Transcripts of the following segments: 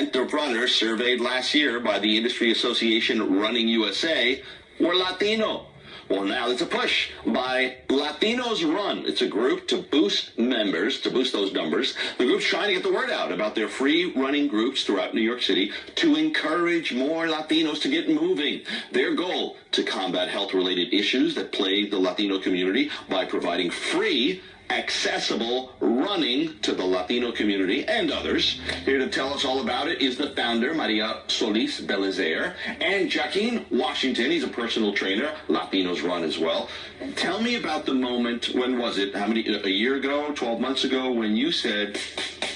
50% of runners surveyed last year by the industry association Running USA were Latino. Well, now there's a push by Latinos Run. It's a group to boost members, to boost those numbers. The group's trying to get the word out about their free running groups throughout New York City to encourage more Latinos to get moving. Their goal, to combat health-related issues that plague the Latino community by providing free, accessible running to the Latino community and others. Here to tell us all about it is the founder, Maria Solis Belizaire, and Joaquin Washington. He's a personal trainer, Latinos Run as well. Tell me about the moment, when was it, a year ago, 12 months ago, when you said,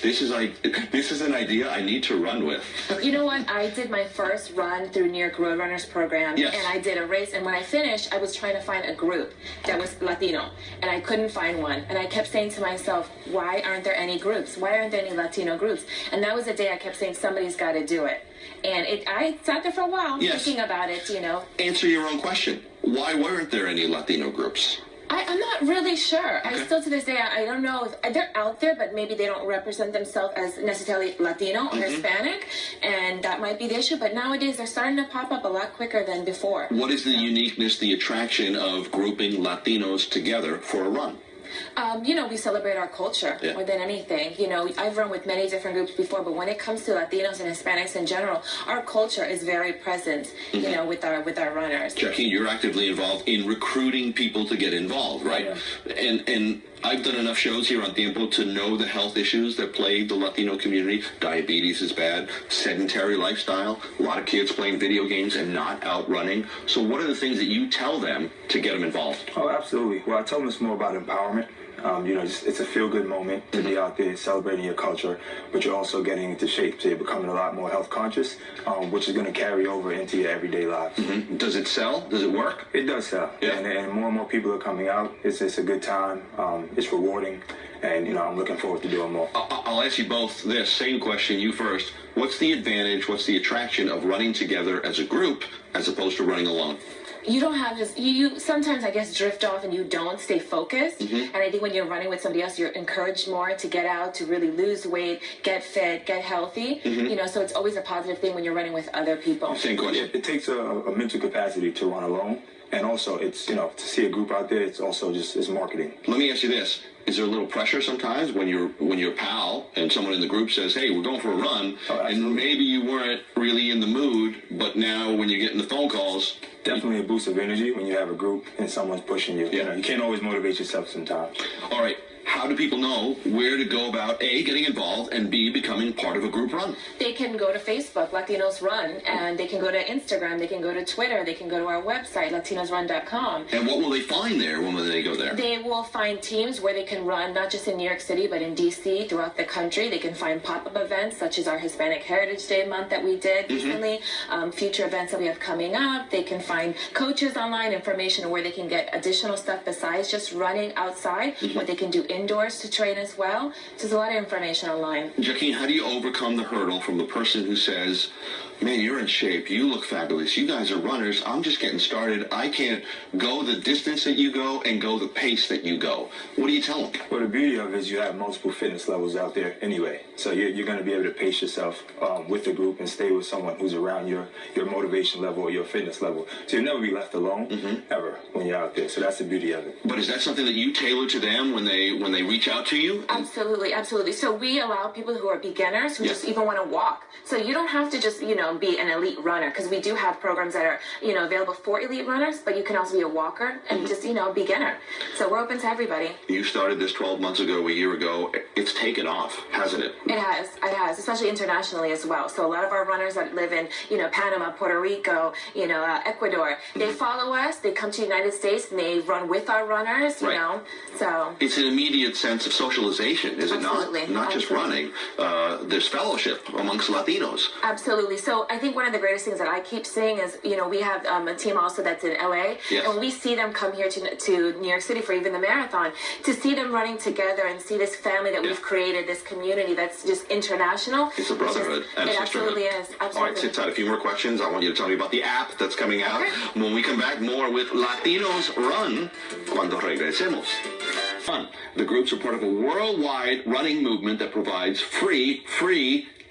this is an idea I need to run with. You know what? I did my first run through New York Road Runners program, yes. And I did a race, and when I finished, I was trying to find a group that was Latino, and I couldn't find one. And I kept saying to myself, why aren't there any groups? Why aren't there any Latino groups? And that was the day I kept saying, somebody's got to do it. And I sat there for a while, yes, thinking about it, you know. Answer your own question. Why weren't there any Latino groups? I'm not really sure. Okay. I still, to this day, I don't know if they're out there, but maybe they don't represent themselves as necessarily Latino or Hispanic, and that might be the issue. But nowadays, they're starting to pop up a lot quicker than before. What is the uniqueness, the attraction of grouping Latinos together for a run? You know, we celebrate our culture more than anything. You know, I've run with many different groups before, but when it comes to Latinos and Hispanics in general, our culture is very present, you know, with our runners. Joaquin, you're actively involved in recruiting people to get involved, right? Yeah. And I've done enough shows here on TIEMPO to know the health issues that plague the Latino community. Diabetes is bad, sedentary lifestyle, a lot of kids playing video games and not out running. So what are the things that you tell them to get them involved? Oh, absolutely. Well, I tell them it's more about empowerment. You know, it's a feel-good moment to be out there celebrating your culture, but you're also getting into shape, so you're becoming a lot more health conscious, which is going to carry over into your everyday lives. Does it sell? Does it work? It does sell, and more people are coming out. It's a good time. It's rewarding, and you know, I'm looking forward to doing more. I'll ask you both this same question. You first. What's the advantage? What's the attraction of running together as a group as opposed to running alone? You don't have this, you sometimes, I guess, drift off and you don't stay focused. And I think when you're running with somebody else, you're encouraged more to get out, to really lose weight, get fit, get healthy. You know, so it's always a positive thing when you're running with other people. Same question. It takes a mental capacity to run alone. And also, it's, you know, to see a group out there, it's also just, it's marketing. Let me ask you this. Is there a little pressure sometimes when you're a pal and someone in the group says, hey, we're going for a run, and maybe you weren't really in the mood, but now when you're getting the phone calls... Definitely a boost of energy when you have a group and someone's pushing you. You know, you can't always motivate yourself sometimes. All right. How do people know where to go about, A, getting involved, and B, becoming part of a group run? They can go to Facebook, Latinos Run, and they can go to Instagram, they can go to Twitter, they can go to our website, latinosrun.com. And what will they find there when they go there? They will find teams where they can run, not just in New York City, but in D.C., throughout the country. They can find pop-up events, such as our Hispanic Heritage Day month that we did recently, future events that we have coming up. They can find coaches online, information where they can get additional stuff besides just running outside, what they can do indoors to train as well. So there's a lot of information online. Joaquin, how do you overcome the hurdle from the person who says, man, you're in shape, you look fabulous, you guys are runners, I'm just getting started, I can't go the distance that you go and go the pace that you go? What do you tell them? Well, the beauty of it is you have multiple fitness levels out there anyway. So you're going to be able to pace yourself with the group and stay with someone who's around your motivation level or your fitness level. So you'll never be left alone, ever, when you're out there. So that's the beauty of it. But is that something that you tailor to them when they reach out to you? Absolutely, absolutely. So we allow people who are beginners who just even want to walk. So you don't have to just, you know, be an elite runner, because we do have programs that are, you know, available for elite runners, but you can also be a walker and just, you know, a beginner. So we're open to everybody. You started this 12 months ago, a year ago. It's taken off, hasn't it? It has, especially internationally as well. So a lot of our runners that live in, you know, Panama, Puerto Rico, you know, Ecuador, they follow us, they come to the United States, and they run with our runners, you know. So it's an immediate sense of socialization, is it not? Not just running. There's fellowship amongst Latinos. Absolutely. So I think one of the greatest things that I keep seeing is, you know, we have a team also that's in LA, and when we see them come here to New York City for even the marathon, to see them running together and see this family that we've created, this community that's just international. It's a brotherhood and a sisterhood. It absolutely is. Absolutely. All right, sit tight. A few more questions. I want you to tell me about the app that's coming out. When we come back, more with Latinos Run cuando regresemos. The groups are part of a worldwide running movement that provides free,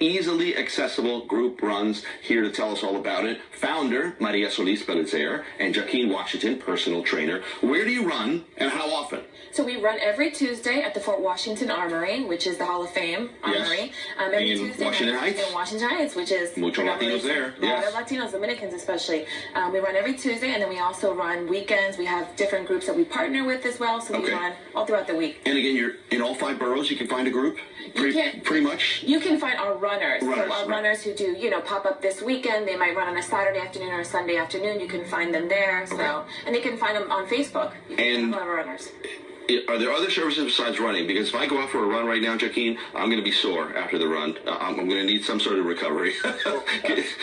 easily accessible group runs. Here to tell us all about it, founder Maria Solis Belizaire and Joaquin Washington, personal trainer. Where do you run and how often? So we run every Tuesday at the Fort Washington Armory, which is the Hall of Fame Armory. Every in Tuesday Washington night, Heights? In Washington Heights, which is Mucho Latinos there. A lot of Latinos, Dominicans especially. We run every Tuesday, and then we also run weekends. We have different groups that we partner with as well, so we run all throughout the week. And again, you're in all 5 boroughs. You can find a group. Pretty much. You can find our runners. So our runners who do, pop up this weekend. They might run on a Saturday afternoon or a Sunday afternoon. You can find them there. So, and they can find them on Facebook. And all of our runners. Are there other services besides running? Because if I go out for a run right now, Joaquin, I'm going to be sore after the run. I'm going to need some sort of recovery.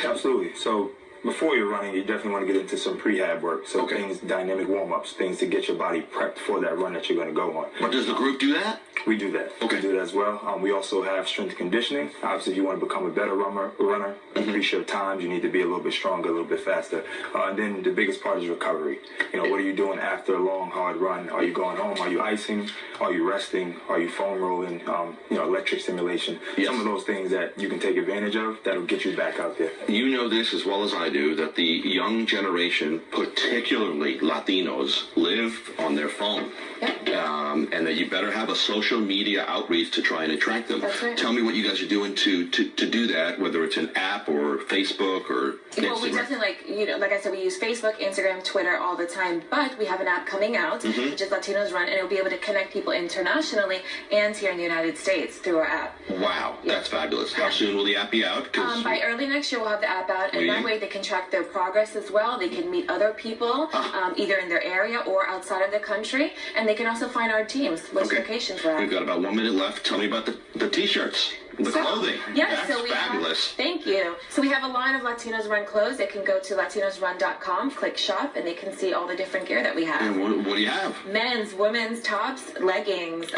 Absolutely. So before you're running, you definitely want to get into some prehab work. So things, dynamic warm-ups, things to get your body prepped for that run that you're going to go on. But does the group do that? We do that. Okay. We do that as well. We also have strength conditioning. Obviously, if you want to become a better runner, increase your times, you need to be a little bit stronger, a little bit faster. And then the biggest part is recovery. What are you doing after a long, hard run? Are you going home? Are you icing? Are you resting? Are you foam rolling? Electric stimulation. Yes. Some of those things that you can take advantage of that'll get you back out there. You know this as well as I do, that the young generation, particularly Latinos, live on their phone. And that you better have a social media outreach to try and attract them. That's right. Tell me what you guys are doing to do that, whether it's an app or Facebook or Instagram. Well, we definitely, like I said, we use Facebook, Instagram, Twitter all the time, but we have an app coming out, which is Latinos Run, and it'll be able to connect people internationally and here in the United States through our app. Wow, that's fabulous. How soon will the app be out? By early next year, we'll have the app out, and that way they can track their progress as well. They can meet other people, either in their area or outside of the country, and they can also find our teams, which locations we're at. We've got about 1 minute left. Tell me about the T-shirts, the clothing. Yes, that's fabulous. Thank you. So we have a line of Latinos Run clothes. They can go to latinosrun.com, click shop, and they can see all the different gear that we have. And what do you have? Men's, women's, tops, leggings,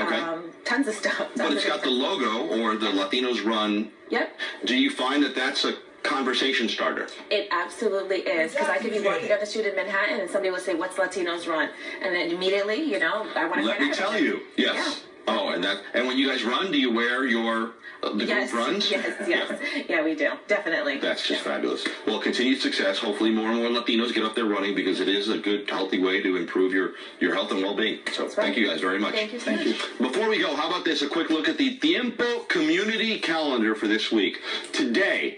tons of stuff. But it's got the logo or the Latinos Run. Yep. Do you find that that's a conversation starter? It absolutely is, because I could be walking down the street in Manhattan and somebody would say, "What's Latinos Run?" And then immediately, I want to. Let me tell you. Yes. Yeah. Oh, and when you guys run, do you wear your the group runs? Yes. Yeah, we do. Definitely. That's just fabulous. Well, continued success. Hopefully more and more Latinos get up there running, because it is a good, healthy way to improve your health and well-being. So thank you guys very much. Thank you so much. Before we go, how about this? A quick look at the TIEMPO community calendar for this week. Today,